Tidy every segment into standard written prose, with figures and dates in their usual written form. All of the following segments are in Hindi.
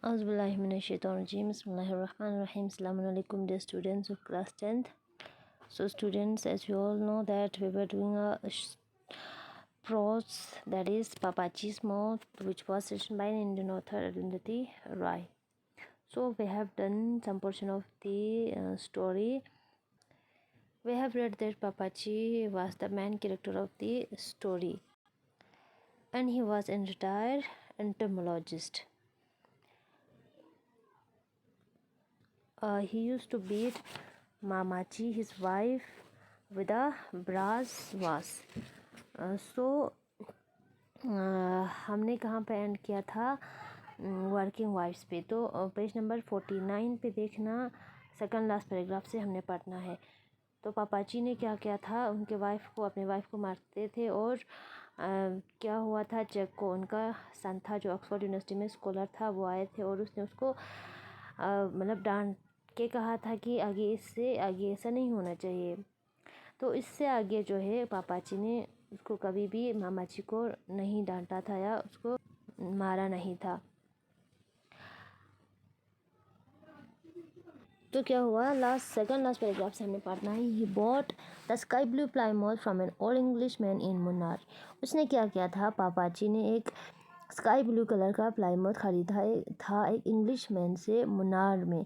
Auzubillahiminash-shaytanir-rajim. Bismillahir-rahmanir-rahim. Assalamualaikum, dear students of class 10th. So students, as you all know that we were doing a prose, that is Papachi's Moth, which was written by an Indian author, Arundhati Roy. So we have done some portion of the story. We have read that Papachi was the main character of the story and he was a retired entomologist. He used to beat Mamachi, his wife, with a brass vase. हमने कहाँ पे एंड किया था? वर्किंग वाइफ्स पे. तो पेज नंबर 49 पे देखना, सेकंड लास्ट पैराग्राफ से हमने पढ़ना है. तो पापाची ने क्या किया था, उनके वाइफ को, अपने वाइफ को मारते थे. और क्या हुआ था, जैक को, उनका सन था जो ऑक्सफोर्ड यूनिवर्सिटी में स्कॉलर था, वो आए थे और उसने उसको मतलब डांट के कहा था कि इससे आगे ऐसा नहीं होना चाहिए. तो इससे आगे जो है पापाची ने उसको कभी भी मामाची को नहीं डांटा था या उसको मारा नहीं था. तो क्या हुआ, सेकंड लास्ट पैराग्राफ से हमने पढ़ना है. He bought the sky blue Plymouth from an old English man in Munnar. उसने क्या किया था, पापाची ने एक स्काई ब्लू कलर का प्लाईमाउथ खरीदा था एक इंग्लिश मैन से मुन्नार में.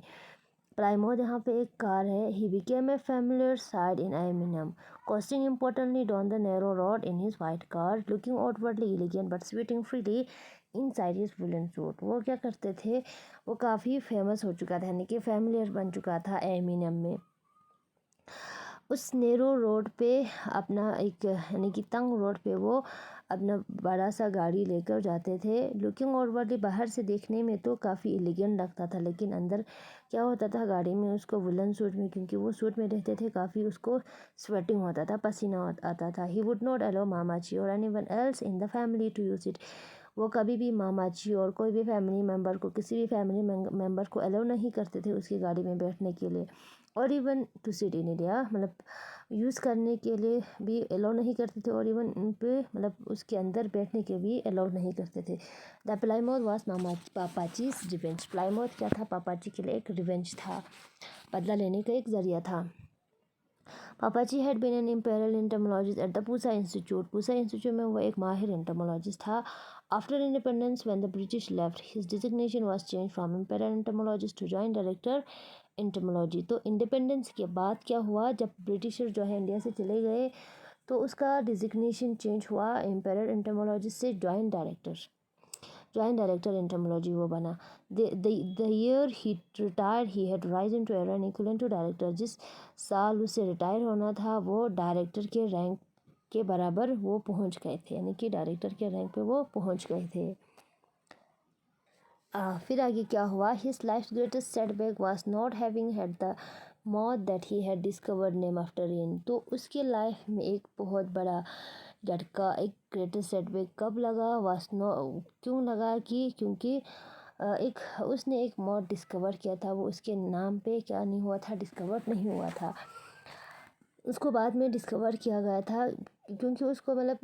प्लाईमाउथ यहाँ पे एक कार है. He became a familiar side in aluminium, costing importantly down the narrow road in his white car, looking outwardly elegant but sweating freely inside his woolen suit. वो क्या करते थे, वो काफ़ी फेमस हो चुका था, यानी कि फैमिलियर बन चुका था एल्यूमिनियम में. उस नेरो रोड पे अपना एक, यानी कि तंग रोड पे वो अपना बड़ा सा गाड़ी लेकर जाते थे. लुकिंग आउटवर्डली, बाहर से देखने में तो काफ़ी एलिगेंट लगता था, लेकिन अंदर क्या होता था गाड़ी में, उसको वुलन सूट में, क्योंकि वो सूट में रहते थे, काफ़ी उसको स्वेटिंग होता था, पसीना आता था. ही वुड नॉट अलाउ मामाची और anyone else in the family to use it. वो कभी भी मामाची और कोई भी फैमिली मेम्बर को, किसी भी फैमिली मेम्बर को अलाउ नहीं करते थे उसकी गाड़ी में बैठने के लिए. और even to sit in India, मतलब यूज़ करने के लिए भी अलाउ नहीं करते थे, और इवन उन पे मतलब उसके अंदर बैठने के भी अलाउ नहीं करते थे. The Plymouth was Pappachi's revenge. Plymouth क्या था, पापाची के लिए एक रिवेंज था, बदला लेने का एक ज़रिया था. Pappachi had been an imperial entomologist at the Pusa institute. Pusa institute में वो एक माहिर एंटोमोलॉजिस्ट था. After independence when the British left, his designation was change from imperial entomologist to joint director entomology. तो इंडिपेंडेंस के बाद क्या हुआ, जब ब्रिटिशर जो है इंडिया से चले गए, तो उसका डिजिग्नेशन चेंज हुआ इम्पेरियल एंटोमोलॉजिस्ट से जॉइंट डायरेक्टर एंटोमोलॉजी वो बना. The year he retired he had risen to rank equivalent to director. जिस साल उसे रिटायर होना था, वो डायरेक्टर के रैंक के बराबर वो पहुंच गए थे, यानी कि डायरेक्टर के रैंक पे वो पहुंच गए थे. फिर आगे क्या हुआ, his life greatest setback was not having had the moth that he had discovered name after in. तो उसके लाइफ में एक बहुत बड़ा झटका, एक ग्रेटेस्ट सेटबैक कब लगा, वाज नो, क्यों लगा, कि क्योंकि उसने एक मौत डिस्कवर किया था. वो उसके नाम पे क्या नहीं हुआ था, डिस्कवर नहीं हुआ था, उसको बाद में डिस्कवर किया गया था, क्योंकि उसको मतलब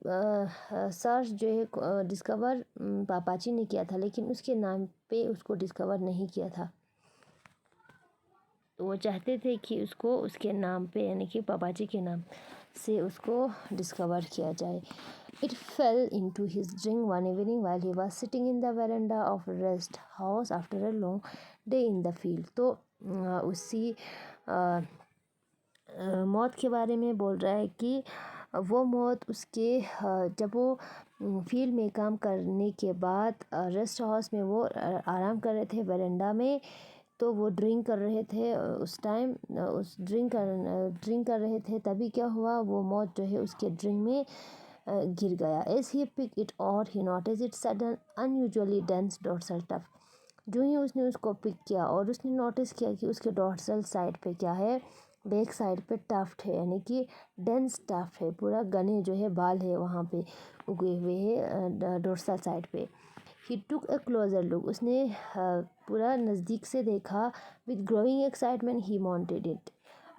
सर्च जो है डिस्कवर पापाची ने किया था, लेकिन उसके नाम पे उसको डिस्कवर नहीं किया था. तो वो चाहते थे कि उसको उसके नाम पे, यानी कि पापाची के नाम से उसको डिस्कवर किया जाए. It fell into his drink one evening while he was sitting in the veranda of a rest house after a long day in the field. तो उसी मौत के बारे में बोल रहा है कि वो मौत उसके जब वो फील्ड में काम करने के बाद रेस्ट हाउस में वो आराम कर रहे थे वेरेंडा में. तो वो ड्रिंक कर रहे थे उस टाइम, उस ड्रिंक कर रहे थे, तभी क्या हुआ, वो मौत जो है उसके ड्रिंक में गिर गया. एज ही पिक इट और he notice it sudden unusually dense dorsal tuft. जो ही उसने उसको पिक किया और उसने नोटिस किया कि उसके डोर्सल साइड पे क्या है, बैक साइड पे टफ्ट है, यानी कि डेंस टफ्ट है, पूरा घने जो है बाल है वहाँ पे उगे हुए है डोर्सल साइड पे. ही टुक ए क्लोजर लुक. उसने पूरा नज़दीक से देखा. With growing excitement he mounted it.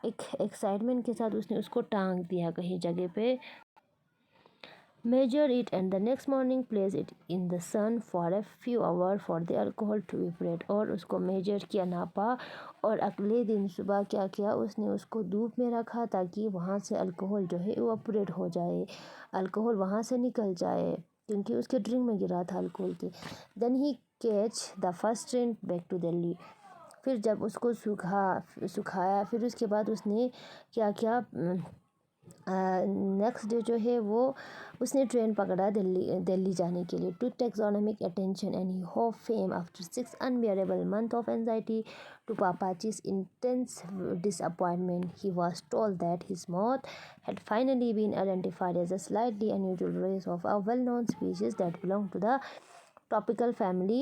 एक एक्साइटमेंट के साथ उसने उसको टांग दिया कहीं जगह पे. measure it and the next morning place it in the sun for a few hours for the alcohol to evaporate। और उसको मेजर किया, नापा, और अगले दिन सुबह क्या किया उसने, उसको धूप में रखा ताकि वहाँ से अल्कोहल जो है इवापोरेट हो जाए, अल्कोहल वहाँ से निकल जाए, क्योंकि उसके ड्रिंक में गिरा था अल्कोहल के। Then he catch the first train back to Delhi. फिर जब उसको सुखाया, फिर उसके बाद उसने क्या किया, नेक्स्ट डे जो है वो उसने ट्रेन पकड़ा दिल्ली जाने के लिए। To taxonomic attention and he hope fame after 6 unbearable month of anxiety to Pappachi's intense disappointment, he was told that his moth had finally been identified as a slightly unusual race of a well-known species that belonged to the tropical family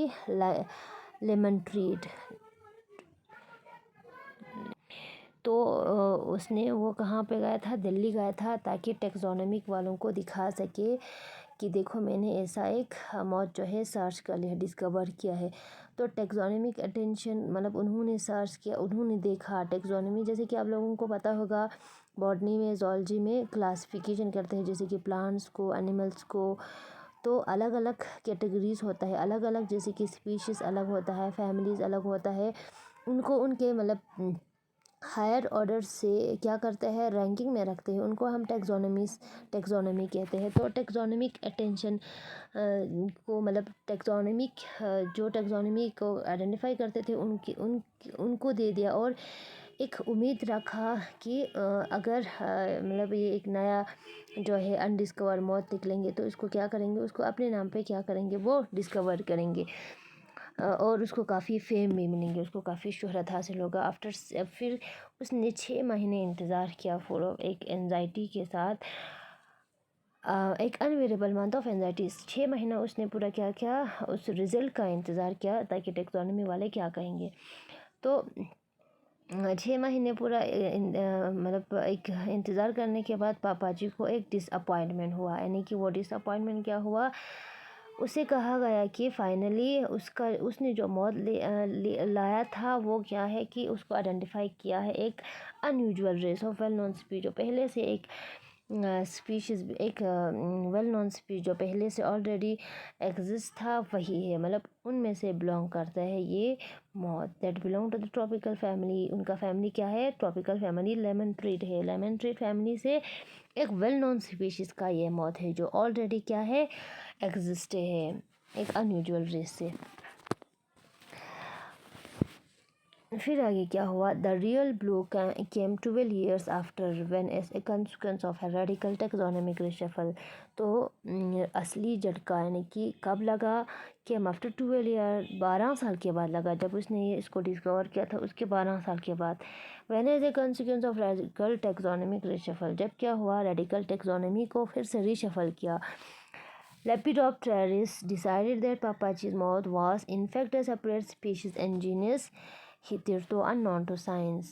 Lemon-trade। तो उसने वो कहाँ पे गया था, दिल्ली गया था, ताकि टैक्सोनॉमिक वालों को दिखा सके कि देखो मैंने ऐसा एक मौत जो है सर्च कर लिया, डिस्कवर किया है। तो टैक्सोनॉमिक अटेंशन मतलब उन्होंने सर्च किया, उन्होंने देखा टैक्सोनॉमी, जैसे कि आप लोगों को पता होगा बॉटनी में, ज़ूलॉजी में क्लासिफिकेशन करते हैं, जैसे कि प्लांट्स को, एनिमल्स को, तो अलग अलग कैटेगरीज होता है, अलग अलग, जैसे कि स्पीशीज़ अलग होता है, फैमिलीज़ अलग होता है, उनको उनके मतलब हायर ऑर्डर से क्या करते हैं, रैंकिंग में रखते हैं, उनको हम टैक्सोनॉमी कहते हैं। तो टैक्सोनॉमिक अटेंशन को मतलब जो टैक्सोनॉमी को आइडेंटिफाई करते थे उनको दे दिया, और एक उम्मीद रखा कि अगर मतलब ये एक नया जो है अनडिस्कवर मौत निकलेंगे तो इसको क्या करेंगे, उसको अपने नाम पे क्या करेंगे, वो डिस्कवर करेंगे, और उसको काफ़ी फेम भी मिलेंगे, उसको काफ़ी शोहरत हासिल होगा। फिर उसने 6 महीने इंतज़ार किया फॉर एक एंजाइटी के साथ, एक अनवेरेबल मंथ ऑफ एंजाइटी। 6 महीना उसने पूरा क्या किया, उस रिज़ल्ट का इंतज़ार किया ताकि टैक्सोनॉमी वाले क्या कहेंगे। तो 6 महीने पूरा मतलब एक इंतज़ार करने के बाद पापा जी को एक डिसअपॉइंटमेंट हुआ, यानी कि वो डिसअपॉइंटमेंट क्या हुआ, उसे कहा गया कि फाइनली उसने जो मौत लाया था वो क्या है कि उसको आइडेंटिफाई किया है एक unusual race of well known speech, जो पहले से एक स्पीशीज़, एक वेल नोन स्पीच जो पहले से ऑलरेडी एग्जिस्ट था वही है, मतलब उनमें से बिलोंग करता है ये मौत। That belong to the tropical family, उनका फैमिली क्या है, ट्रॉपिकल फैमिली लेमन ट्रीड है। लेमन ट्रीड फैमिली से एक वेल नोन स्पीशीज़ का ये मौत है जो ऑलरेडी क्या है, एग्जिस्ट है, एक अनयूजुअल रेस से। फिर आगे क्या हुआ, the real blow came 12 years after when as a consequence of a radical taxonomic reshuffle। तो असली झटका यानी कि कब लगा, केम आफ्टर 12 year, 12 साल के बाद लगा, जब उसने ये इसको डिस्कवर किया था उसके 12 साल के बाद। When as a consequence of radical taxonomic reshuffle, जब क्या हुआ, रेडिकल टैक्सोनॉमी को फिर से रिशफल किया। Lepidopteris decided that Papachi's moth was in fact a separate species and genus hitherto unknown to science।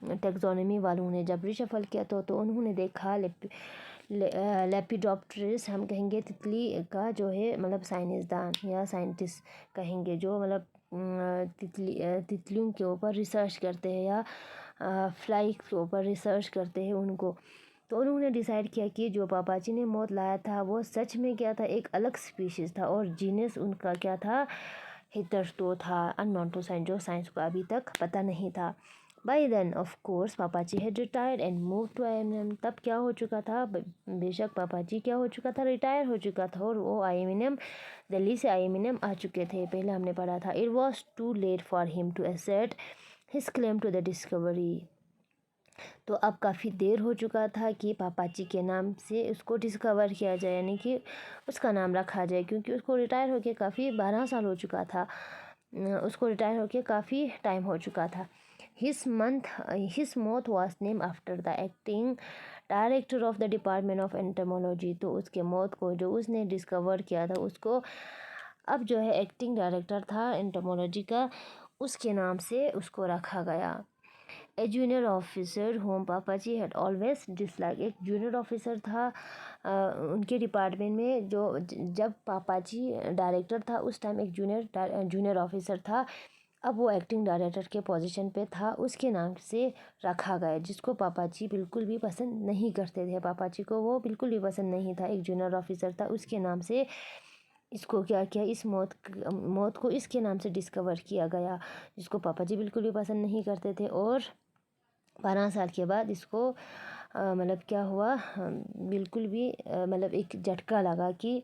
Taxonomy वालों ने जब रिशफल किया तो उन्होंने देखा लेपिडोप्टेरिस, हम कहेंगे तितली का जो है मतलब साइंसदान या साइंटिस्ट कहेंगे, जो मतलब तितलियों के ऊपर रिसर्च करते हैं या फ्लाई के ऊपर रिसर्च करते हैं उनको। तो उन्होंने डिसाइड किया कि जो पापाची ने मौत लाया था वो सच में क्या था, एक अलग स्पीशीज़ था, और जीनस उनका क्या था, हिथर्टो था, अननोन टू साइंस, जो साइंस को अभी तक पता नहीं था। By then of course Pappachi had retired and move to Ayemenem. तब क्या हो चुका था, बेशक पापाची क्या हो चुका था, रिटायर हो चुका था, और वो आईएमएनएम, दिल्ली से आईएमएनएम आ चुके थे, पहले हमने पढ़ा था। It was too late for him to assert his claim to the discovery. तो अब काफ़ी देर हो चुका था कि पापाची के नाम से उसको डिस्कवर किया जाए, यानी कि उसका नाम रखा जाए, क्योंकि उसको रिटायर होके काफ़ी 12 साल हो चुका था, उसको रिटायर होके काफ़ी टाइम हो चुका था। हिज मौत was name after the acting director of the department of entomology. तो उसके मौत को जो उसने डिस्कवर किया था उसको अब जो है एक्टिंग डायरेक्टर था एंटोमोलॉजी का, उसके नाम से उसको रखा गया। A junior officer whom Pappachi had always dislike, एक जूनियर ऑफिसर था उनके डिपार्टमेंट में, जो जब पापाजी डायरेक्टर था उस टाइम एक जूनियर ऑफिसर था, अब वो एक्टिंग डायरेक्टर के पोजीशन पे था, उसके नाम से रखा गया, जिसको पापा जी बिल्कुल भी पसंद नहीं करते थे। पापा जी को वो बिल्कुल भी पसंद नहीं था। एक जूनियर ऑफिसर था, उसके नाम से इसको क्या किया, इस मौत को इसके नाम से डिस्कवर किया गया, जिसको पापा जी बिल्कुल भी पसंद नहीं करते थे। और 12 साल के बाद इसको मतलब क्या हुआ, बिल्कुल भी मतलब एक झटका लगा कि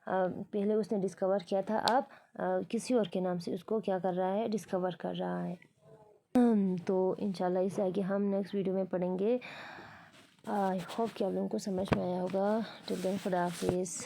पहले उसने डिस्कवर किया था, अब किसी और के नाम से उसको क्या कर रहा है, डिस्कवर कर रहा है। तो इंशाल्लाह इससे आगे हम नेक्स्ट वीडियो में पढ़ेंगे। आई होप कि आप लोगों को समझ में आया होगा। टिल देन खुदा हाफिज़।